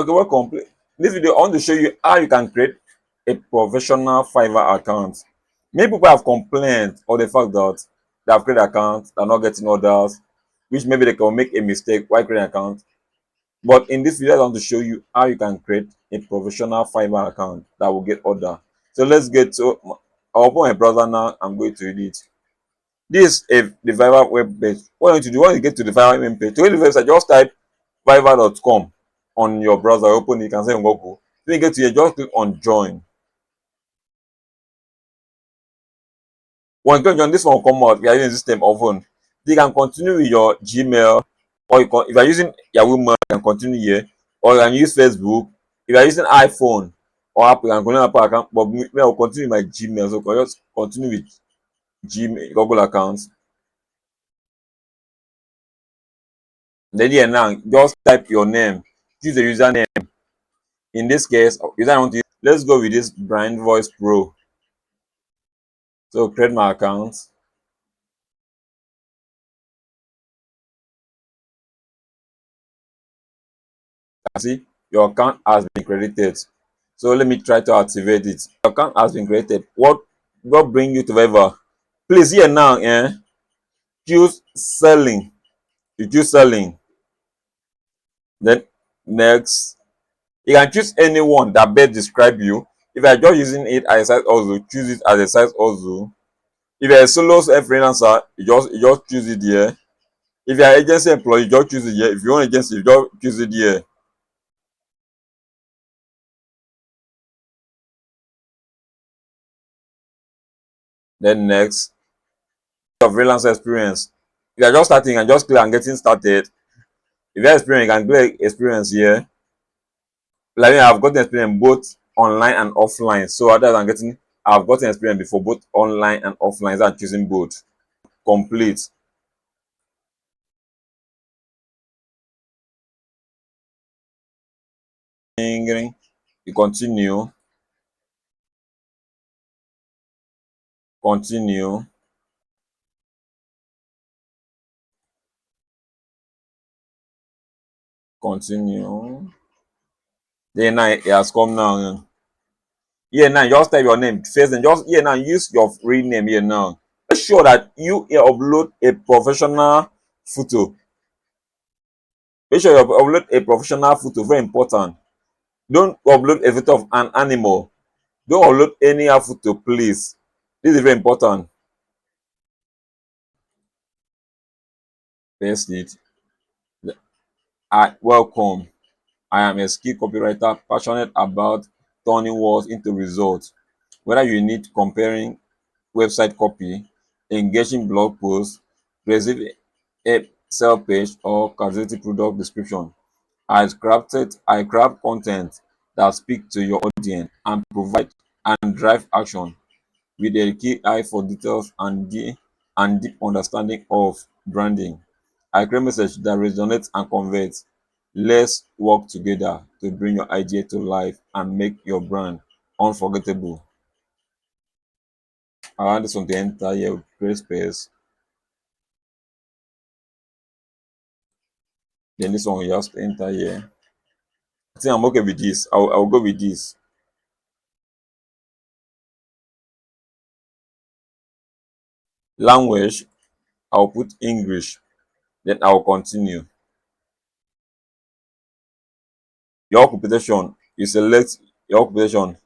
Okay, welcome. In this video, I want to show you how you can create a professional Fiverr account. Many people have complained of the fact that they have created accounts, they're not getting orders, which maybe they can make a mistake while creating an account. But in this video, I want to show you how you can create a professional Fiverr account that will get order. So let's get to. I'll open my browser now. I'm going to read it. This is the Fiverr web page. What you need to do when you get to the Fiverr web page, to get the website, just type fiverr.com on your browser. Open it, you can say on Google. Then you get to here, just click on join. When you click on join, this one will come out. If you are using system or phone, you can continue with your Gmail, or if you are using Yahoo Mail, you can continue here, or you can use Facebook. If you are using iPhone or Apple, you can continue Apple account. But me, I will continue with my Gmail, so I can just continue with Gmail, Google accounts. Then here now, just type your name, choose the username. In this case, username I want to use, let's go with this Brand Voice Pro. So create my account. See, your account has been credited. So let me try to activate it. Your account has been created. What bring you to Fiverr? Please here now, choose selling. You choose selling. Then next, you can choose anyone that best describe you. If you're just using it as a site also, choose it as a site also. If you're a solo freelancer, you just choose it here. If you're an agency employee, you just choose it here. If you want agency, you just choose it here. Then next, your freelancer experience. If you're just starting, and just click on getting started. If you're experienced, you can click experience here. Like me, I've gotten experience both online and offline. So other than getting, I've gotten experience before both online and offline. So I'm choosing both. Complete. You continue. Continue. Continue. Then now it has come now. Here now, just type your name first, and just here now use your free name here now. Make sure that you here upload a professional photo. Make sure you upload a professional photo. Very important. Don't upload a photo of an animal. Don't upload any photo, please. This is very important. Paste it. Welcome. I am a skilled copywriter passionate about turning words into results. Whether you need comparing website copy, engaging blog posts, creative a sell page, or captivating product description, I craft content that speak to your audience and provide and drive action with a key eye for details and deep understanding of branding. I create message that resonates and converts. Let's work together to bring your idea to life and make your brand unforgettable. I want this one to enter here with great space. Then this one will just enter here. I think I'm okay with this. I'll go with this. Language, I'll put English. Then I'll continue. Your occupation, you select your occupation.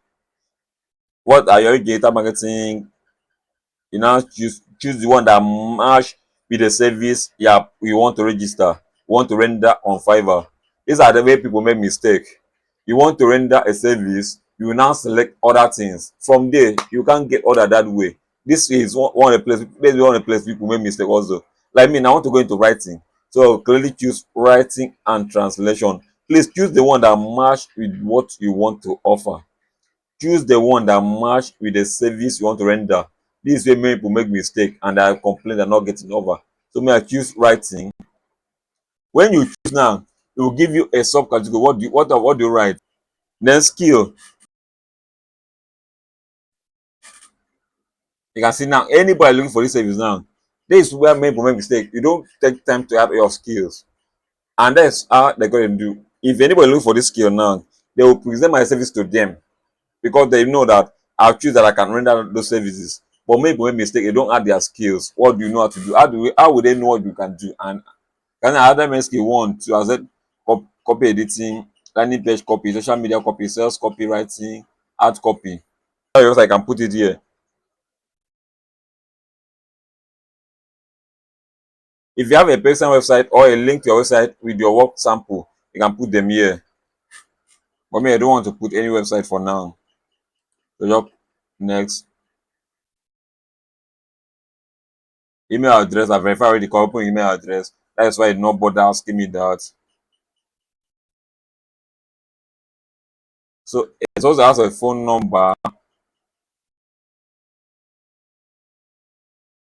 What are your data marketing? You now choose the one that match with the service you want to register, you want to render on Fiverr. These are the way people make mistake. You want to render a service, you will now select other things. From there, you can't get order that way. This is one of the place people make mistake also. Like me, I want to go into writing. So clearly choose writing and translation. Please choose the one that match with what you want to offer. Choose the one that match with the service you want to render. This way many people make mistake and I complain they're not getting over. So may I choose writing. When you choose now, it will give you a subcategory. What do you write? Then skill. You can see now anybody looking for this service now. This is where many people make mistake. You don't take time to have your skills. And that's how they're going to do. if anybody look for this skill now, they will present my service to them because they know that I'll choose that I can render those services. But maybe when mistake, they don't add their skills. What do you know how to do? How would they know what you can do? And can I add them skill one to as copy editing, landing page copy, social media copy, sales copywriting, art copy. Else I can put it here. If you have a personal website or a link to your website with your work sample, you can put them here. But me, I don't want to put any website for now. So just next. Email address, I verify already the open email address. That's why it not bother asking me that. So it also has a phone number.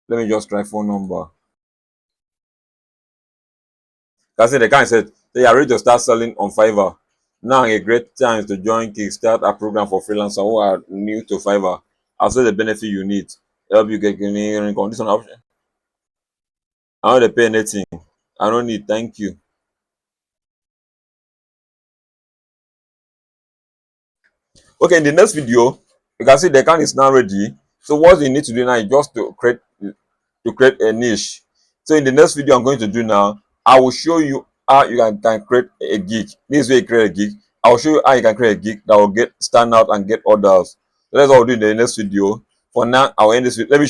Let me just try phone number. That's it. The guy said they are ready to start selling on Fiverr. Now a great time to join Kickstart a program for freelancers who are new to Fiverr. I'll say the benefit you need. Help you get any condition option. I don't pay anything. I don't need thank you. Okay, in the next video, you can see the account is now ready. So what you need to do now is just to create a niche. So in the next video I'm going to do now, I will show you how you can create a gig. This way you create a gig. I will show you how you can create a gig that will get stand out and get orders. So that's what we'll do in the next video. For now, I'll end this video. Let me show you